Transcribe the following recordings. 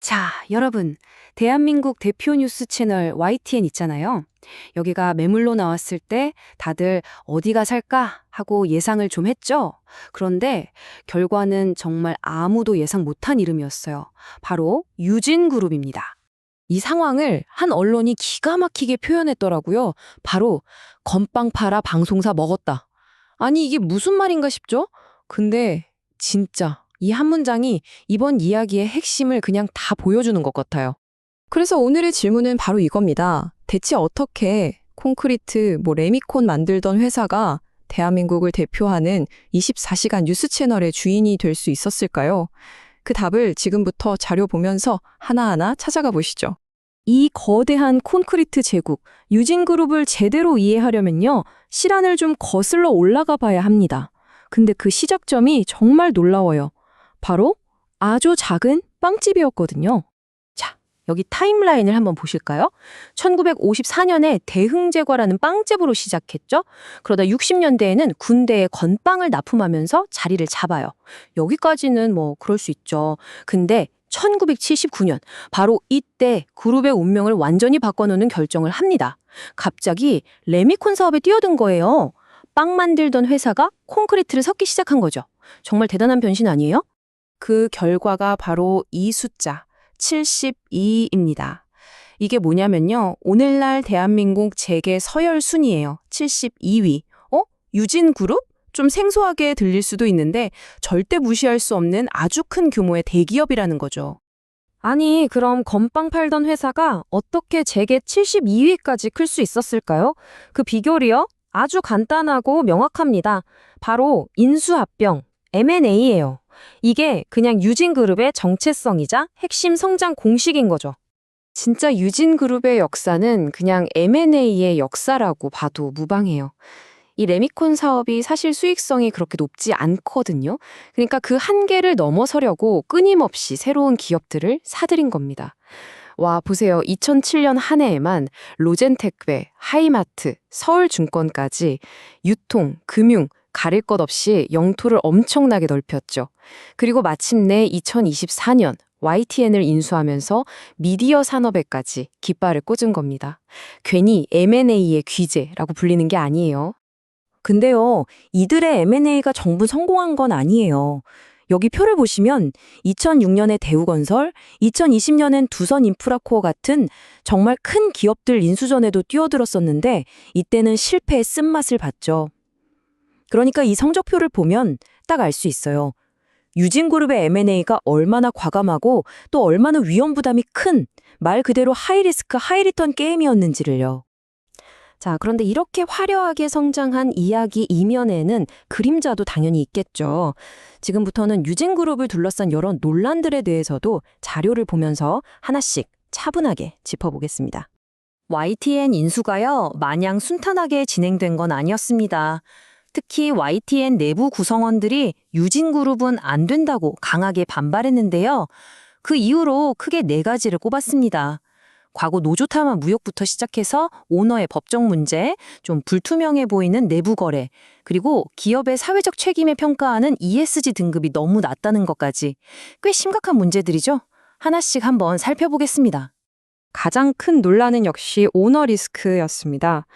자, 여러분. 대한민국 대표 뉴스 채널 YTN 있잖아요. 여기가 매물로 나왔을 때 다들 어디가 살까 하고 예상을 좀 했죠? 그런데 결과는 정말 아무도 예상 못한 이름이었어요. 바로 유진그룹입니다. 이 상황을 한 언론이 기가 막히게 표현했더라고요. 바로 건빵 팔아 방송사 먹었다. 아니 이게 무슨 말인가 싶죠? 근데 진짜 이 한 문장이 이번 이야기의 핵심을 그냥 다 보여주는 것 같아요. 그래서 오늘의 질문은 바로 이겁니다. 대체 어떻게 콘크리트, 레미콘 만들던 회사가 대한민국을 대표하는 24시간 뉴스 채널의 주인이 될 수 있었을까요? 그 답을 지금부터 자료 보면서 하나하나 찾아가 보시죠. 이 거대한 콘크리트 제국, 유진그룹을 제대로 이해하려면요, 시간을 좀 거슬러 올라가 봐야 합니다. 근데 그 시작점이 정말 놀라워요. 바로 아주 작은 빵집이었거든요. 자, 여기 타임라인을 한번 보실까요? 1954년에 대흥제과라는 빵집으로 시작했죠. 그러다 60년대에는 군대에 건빵을 납품하면서 자리를 잡아요. 여기까지는 그럴 수 있죠. 근데 1979년, 바로 이때 그룹의 운명을 완전히 바꿔놓는 결정을 합니다. 갑자기 레미콘 사업에 뛰어든 거예요. 빵 만들던 회사가 콘크리트를 섞기 시작한 거죠. 정말 대단한 변신 아니에요? 그 결과가 바로 이 숫자, 72입니다. 이게 뭐냐면요. 오늘날 대한민국 재계 서열 순위예요. 72위. 유진그룹? 좀 생소하게 들릴 수도 있는데 절대 무시할 수 없는 아주 큰 규모의 대기업이라는 거죠. 아니, 그럼 건빵 팔던 회사가 어떻게 재계 72위까지 클 수 있었을까요? 그 비결이요? 아주 간단하고 명확합니다. 바로 인수합병, M&A예요. 이게 그냥 유진그룹의 정체성이자 핵심 성장 공식인 거죠. 진짜 유진그룹의 역사는 그냥 M&A의 역사라고 봐도 무방해요. 이 레미콘 사업이 사실 수익성이 그렇게 높지 않거든요. 그러니까 그 한계를 넘어서려고 끊임없이 새로운 기업들을 사들인 겁니다. 와, 보세요. 2007년 한 해에만 로젠택배, 하이마트, 서울증권까지 유통, 금융, 가릴 것 없이 영토를 엄청나게 넓혔죠. 그리고 마침내 2024년 YTN을 인수하면서 미디어 산업에까지 깃발을 꽂은 겁니다. 괜히 M&A의 귀재라고 불리는 게 아니에요. 근데요, 이들의 M&A가 전부 성공한 건 아니에요. 여기 표를 보시면 2006년에 대우건설, 2020년엔 두선인프라코어 같은 정말 큰 기업들 인수전에도 뛰어들었었는데 이때는 실패의 쓴맛을 봤죠. 그러니까 이 성적표를 보면 딱 알 수 있어요. 유진그룹의 M&A가 얼마나 과감하고 또 얼마나 위험 부담이 큰 말 그대로 하이리스크 하이리턴 게임이었는지를요. 자, 그런데 이렇게 화려하게 성장한 이야기 이면에는 그림자도 당연히 있겠죠. 지금부터는 유진그룹을 둘러싼 여러 논란들에 대해서도 자료를 보면서 하나씩 차분하게 짚어보겠습니다. YTN 인수가요, 마냥 순탄하게 진행된 건 아니었습니다. 특히 YTN 내부 구성원들이 유진그룹은 안 된다고 강하게 반발했는데요. 그 이후로 크게 4가지를 꼽았습니다. 과거 노조타마 무역부터 시작해서 오너의 법적 문제, 좀 불투명해 보이는 내부 거래, 그리고 기업의 사회적 책임에 평가하는 ESG 등급이 너무 낮다는 것까지 꽤 심각한 문제들이죠. 하나씩 한번 살펴보겠습니다. 가장 큰 논란은 역시 오너 리스크였습니다.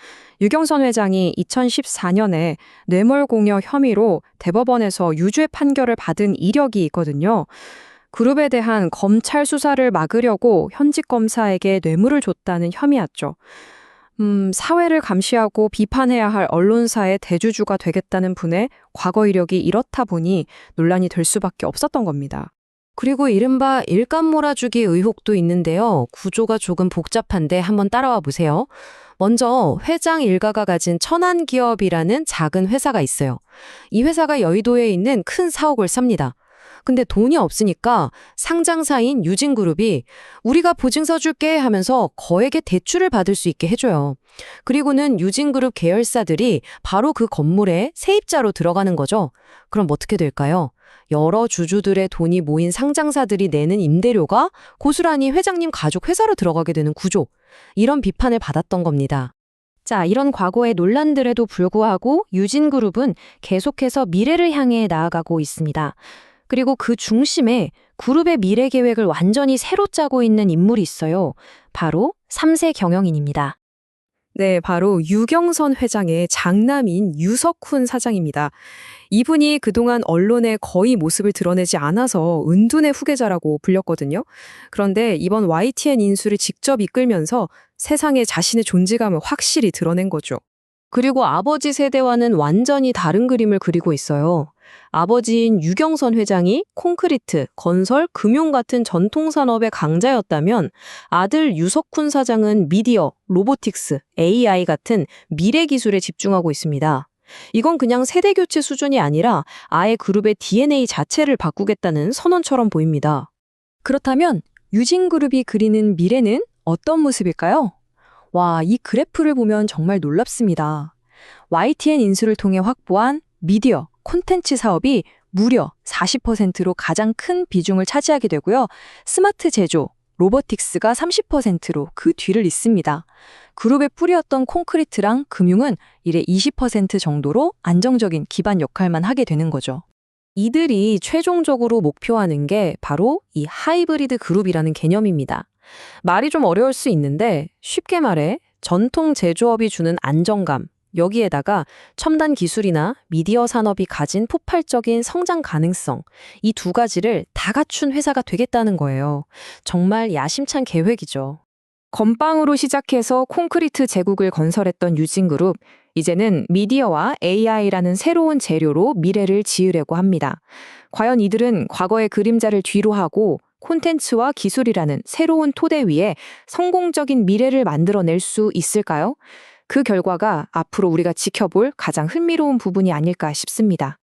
유경선 회장이 2014년에 뇌물공여 혐의로 대법원에서 유죄 판결을 받은 이력이 있거든요. 그룹에 대한 검찰 수사를 막으려고 현직 검사에게 뇌물을 줬다는 혐의였죠. 사회를 감시하고 비판해야 할 언론사의 대주주가 되겠다는 분의 과거 이력이 이렇다 보니 논란이 될 수밖에 없었던 겁니다. 그리고 이른바 일감 몰아주기 의혹도 있는데요. 구조가 조금 복잡한데 한번 따라와 보세요. 먼저 회장 일가가 가진 천안기업이라는 작은 회사가 있어요. 이 회사가 여의도에 있는 큰 사옥을 삽니다. 근데 돈이 없으니까 상장사인 유진그룹이 우리가 보증서 줄게 하면서 거액의 대출을 받을 수 있게 해줘요. 그리고는 유진그룹 계열사들이 바로 그 건물에 세입자로 들어가는 거죠. 그럼 어떻게 될까요? 여러 주주들의 돈이 모인 상장사들이 내는 임대료가 고스란히 회장님 가족 회사로 들어가게 되는 구조. 이런 비판을 받았던 겁니다. 자, 이런 과거의 논란들에도 불구하고 유진그룹은 계속해서 미래를 향해 나아가고 있습니다. 그리고 그 중심에 그룹의 미래 계획을 완전히 새로 짜고 있는 인물이 있어요. 바로 3세 경영인입니다. 네, 바로 유경선 회장의 장남인 유석훈 사장입니다. 이분이 그동안 언론에 거의 모습을 드러내지 않아서 은둔의 후계자라고 불렸거든요. 그런데 이번 YTN 인수를 직접 이끌면서 세상에 자신의 존재감을 확실히 드러낸 거죠. 그리고 아버지 세대와는 완전히 다른 그림을 그리고 있어요. 아버지인 유경선 회장이 콘크리트, 건설, 금융 같은 전통 산업의 강자였다면 아들 유석훈 사장은 미디어, 로보틱스, AI 같은 미래 기술에 집중하고 있습니다. 이건 그냥 세대 교체 수준이 아니라 아예 그룹의 DNA 자체를 바꾸겠다는 선언처럼 보입니다. 그렇다면 유진그룹이 그리는 미래는 어떤 모습일까요? 와, 이 그래프를 보면 정말 놀랍습니다. YTN 인수를 통해 확보한 미디어, 콘텐츠 사업이 무려 40%로 가장 큰 비중을 차지하게 되고요. 스마트 제조, 로보틱스가 30%로 그 뒤를 잇습니다. 그룹의 뿌리였던 콘크리트랑 금융은 이래 20% 정도로 안정적인 기반 역할만 하게 되는 거죠. 이들이 최종적으로 목표하는 게 바로 이 하이브리드 그룹이라는 개념입니다. 말이 좀 어려울 수 있는데 쉽게 말해 전통 제조업이 주는 안정감, 여기에다가 첨단 기술이나 미디어 산업이 가진 폭발적인 성장 가능성, 이 두 가지를 다 갖춘 회사가 되겠다는 거예요. 정말 야심찬 계획이죠. 건빵으로 시작해서 콘크리트 제국을 건설했던 유진그룹, 이제는 미디어와 AI라는 새로운 재료로 미래를 지으려고 합니다. 과연 이들은 과거의 그림자를 뒤로하고 콘텐츠와 기술이라는 새로운 토대 위에 성공적인 미래를 만들어낼 수 있을까요? 그 결과가 앞으로 우리가 지켜볼 가장 흥미로운 부분이 아닐까 싶습니다.